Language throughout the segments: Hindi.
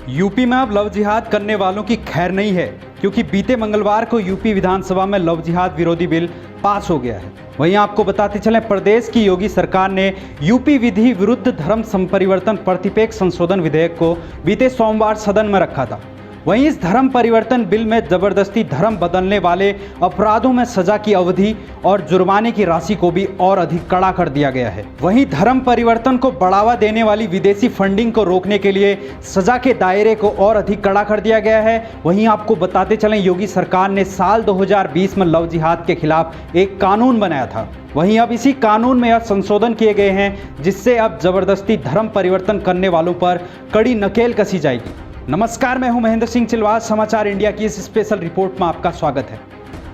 यूपी में अब लव जिहाद करने वालों की खैर नहीं है, क्योंकि बीते मंगलवार को यूपी विधानसभा में लव जिहाद विरोधी बिल पास हो गया है। वहीं आपको बताते चलें, प्रदेश की योगी सरकार ने यूपी विधि विरुद्ध धर्म संपरिवर्तन प्रतिपेक्ष संशोधन विधेयक को बीते सोमवार सदन में रखा था। वहीं इस धर्म परिवर्तन बिल में जबरदस्ती धर्म बदलने वाले अपराधों में सजा की अवधि और जुर्माने की राशि को भी और अधिक कड़ा कर दिया गया है। वहीं धर्म परिवर्तन को बढ़ावा देने वाली विदेशी फंडिंग को रोकने के लिए सजा के दायरे को और अधिक कड़ा कर दिया गया है। वहीं आपको बताते चलें, योगी सरकार ने साल 2020 में लव जिहाद के खिलाफ एक कानून बनाया था। वहीं अब इसी कानून में यह संशोधन किए गए हैं, जिससे अब जबरदस्ती धर्म परिवर्तन करने वालों पर कड़ी नकेल कसी जाएगी। नमस्कार, मैं हूं महेंद्र सिंह चिलवाल। समाचार इंडिया की इस स्पेशल रिपोर्ट में आपका स्वागत है।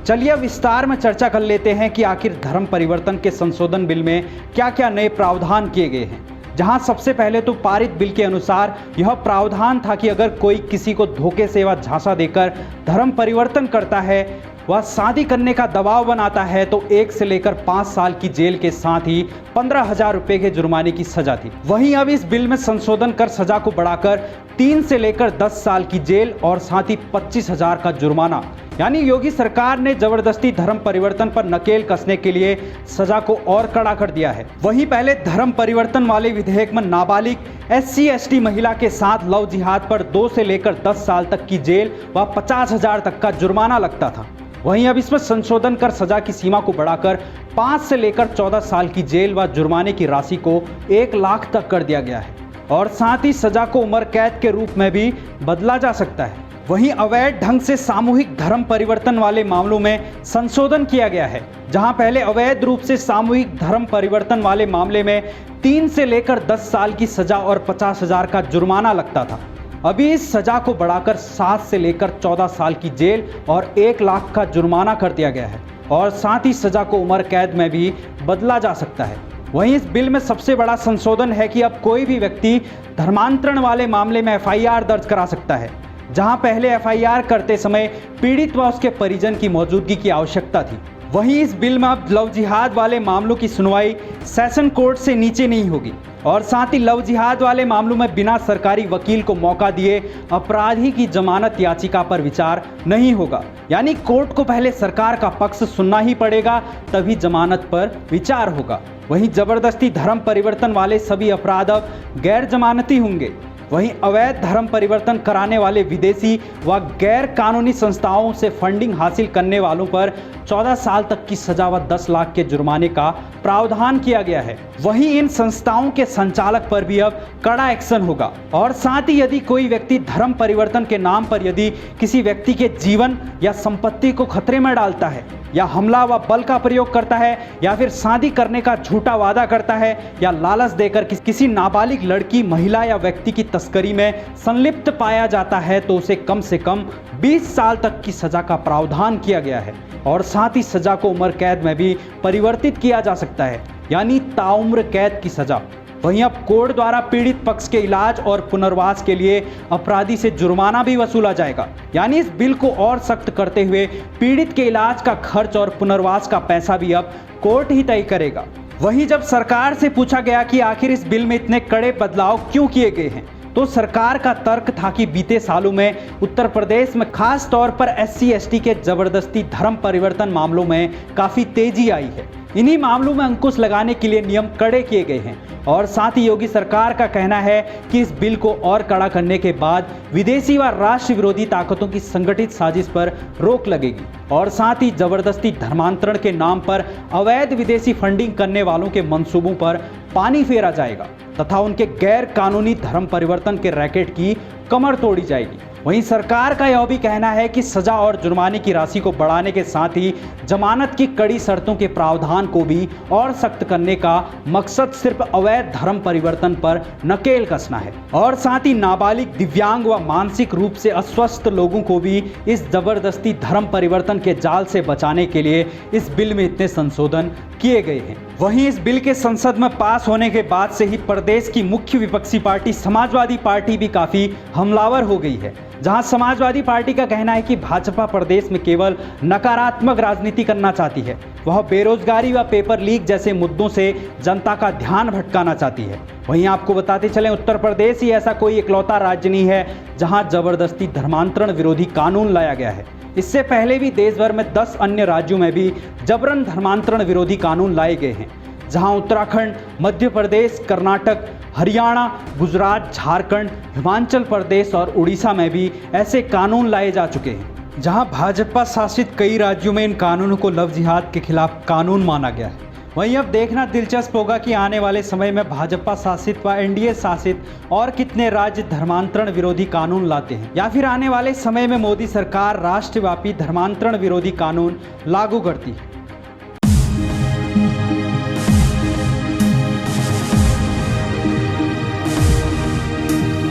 चलिए अब विस्तार में चर्चा कर लेते हैं कि आखिर धर्म परिवर्तन के संशोधन बिल में क्या क्या नए प्रावधान किए गए हैं। जहां सबसे पहले तो पारित बिल के अनुसार यह प्रावधान था कि अगर कोई किसी को धोखे से व झांसा देकर धर्म परिवर्तन करता है, वह शादी करने का दबाव बनाता है, तो 1 से लेकर 5 साल की जेल के साथ ही 15,000 रुपये के जुर्माने की सजा थी। वहीं अब इस बिल में संशोधन कर सजा को बढ़ाकर 3 से लेकर 10 साल की जेल और साथ ही 25,000 का जुर्माना, यानी योगी सरकार ने जबरदस्ती धर्म परिवर्तन पर नकेल कसने के लिए सजा को और कड़ा कर दिया है। वहीं पहले धर्म परिवर्तन वाले विधेयक में नाबालिग SC/ST महिला के साथ लव जिहाद पर 2 से लेकर 10 साल तक की जेल व 50,000 तक का जुर्माना लगता था। वहीं अब इसमें संशोधन कर सजा की सीमा को बढ़ाकर 5 से लेकर 14 साल की जेल व जुर्माने की राशि को 1 लाख तक कर दिया गया है और साथ ही सजा को उम्र कैद के रूप में भी बदला जा सकता है। वहीं अवैध ढंग से सामूहिक धर्म परिवर्तन वाले मामलों में संशोधन किया गया है, जहां पहले अवैध रूप से सामूहिक धर्म परिवर्तन वाले मामले में 3 से लेकर 10 साल की सजा और 50,000 का जुर्माना लगता था। अभी इस सजा को बढ़ाकर 7 से लेकर 14 साल की जेल और 1 लाख का जुर्माना कर दिया गया है और साथ ही सजा को उम्र कैद में भी बदला जा सकता है। वहीं इस बिल में सबसे बड़ा संशोधन है कि अब कोई भी व्यक्ति धर्मांतरण वाले मामले में FIR दर्ज करा सकता है, जहां पहले FIR करते समय पीड़ित व उसके परिजन की मौजूदगी की आवश्यकता थी। वहीं इस बिल में अब लव जिहाद वाले मामलों की सुनवाई सेशन कोर्ट से नीचे नहीं होगी और साथ ही लव जिहाद वाले मामलों में बिना सरकारी वकील को मौका दिए अपराधी की जमानत याचिका पर विचार नहीं होगा, यानी कोर्ट को पहले सरकार का पक्ष सुनना ही पड़ेगा, तभी जमानत पर विचार होगा। वहीं जबरदस्ती धर्म परिवर्तन वाले सभी अपराध अब गैर जमानती होंगे। वहीं अवैध धर्म परिवर्तन कराने वाले विदेशी व गैर कानूनी संस्थाओं से फंडिंग हासिल करने वालों पर 14 साल तक की सजा व 10 लाख के जुर्माने का प्रावधान किया गया है। वहीं इन संस्थाओं के संचालक पर भी अब कड़ा एक्शन होगा और साथ ही यदि कोई व्यक्ति धर्म परिवर्तन के नाम पर यदि किसी व्यक्ति के जीवन या संपत्ति को खतरे में डालता है या हमला व बल का प्रयोग करता है या फिर शादी करने का झूठा वादा करता है या लालच देकर किसी नाबालिग लड़की, महिला या व्यक्ति की तस्करी में संलिप्त पाया जाता है, तो उसे कम से कम 20 साल तक की सजा का प्रावधान किया गया है और साथ ही सजा को उम्र कैद में भी परिवर्तित किया जा सकता है, यानी ताउम्र कैद की सजा। वहीं अब कोर्ट द्वारा पीड़ित पक्ष के इलाज और पुनर्वास के लिए अपराधी से जुर्माना भी वसूला जाएगा, यानी इस बिल को और सख्त करते हुए पीड़ित के इलाज का खर्च और पुनर्वास का पैसा भी अब कोर्ट ही तय करेगा। वहीं जब सरकार से पूछा गया कि आखिर इस बिल में इतने कड़े बदलाव क्यों किए गए हैं, तो सरकार का तर्क था कि बीते सालों में उत्तर प्रदेश में खास तौर पर SC/ST के जबरदस्ती धर्म परिवर्तन मामलों में काफी तेजी आई है। इन्हीं मामलों में अंकुश लगाने के लिए नियम कड़े किए गए हैं और साथ ही योगी सरकार का कहना है कि इस बिल को और कड़ा करने के बाद विदेशी व राष्ट्र विरोधी ताकतों की संगठित साजिश पर रोक लगेगी और साथ ही जबरदस्ती धर्मांतरण के नाम पर अवैध विदेशी फंडिंग करने वालों के मंसूबों पर पानी फेरा जाएगा तथा उनके गैर कानूनी धर्म परिवर्तन के रैकेट की कमर तोड़ी जाएगी। वहीं सरकार का यह भी कहना है कि सजा और जुर्माने की राशि को बढ़ाने के साथ ही जमानत की कड़ी शर्तों के प्रावधान को भी और सख्त करने का मकसद सिर्फ अवैध धर्म परिवर्तन पर नकेल कसना है और साथ ही नाबालिग, दिव्यांग व मानसिक रूप से अस्वस्थ लोगों को भी इस जबरदस्ती धर्म परिवर्तन के जाल से बचाने के लिए इस बिल में इतने संशोधन किए गए हैं। वहीं इस बिल के संसद में पास होने के बाद से ही प्रदेश की मुख्य विपक्षी पार्टी समाजवादी पार्टी भी काफी हमलावर हो गई है। जहां समाजवादी पार्टी का कहना है कि भाजपा प्रदेश में केवल नकारात्मक राजनीति करना चाहती है। वह बेरोजगारी व पेपर लीक जैसे मुद्दों से जनता का ध्यान भटकाना चाहती है। वहीं आपको बताते चलें, उत्तर प्रदेश ही ऐसा कोई इकलौता राज्य नहीं है जहां जबरदस्ती धर्मांतरण विरोधी कानून लाया गया है। इससे पहले भी देश भर में 10 अन्य राज्यों में भी जबरन धर्मांतरण विरोधी कानून लाए गए हैं, जहां उत्तराखंड, मध्य प्रदेश, कर्नाटक, हरियाणा, गुजरात, झारखंड, हिमाचल प्रदेश और उड़ीसा में भी ऐसे कानून लाए जा चुके हैं। जहां भाजपा शासित कई राज्यों में इन कानूनों को लव जिहाद के खिलाफ कानून माना गया है। वहीं अब देखना दिलचस्प होगा कि आने वाले समय में भाजपा शासित व एनडीए शासित और कितने राज्य धर्मांतरण विरोधी कानून लाते हैं, या फिर आने वाले समय में मोदी सरकार राष्ट्रव्यापी धर्मांतरण विरोधी कानून लागू करती है।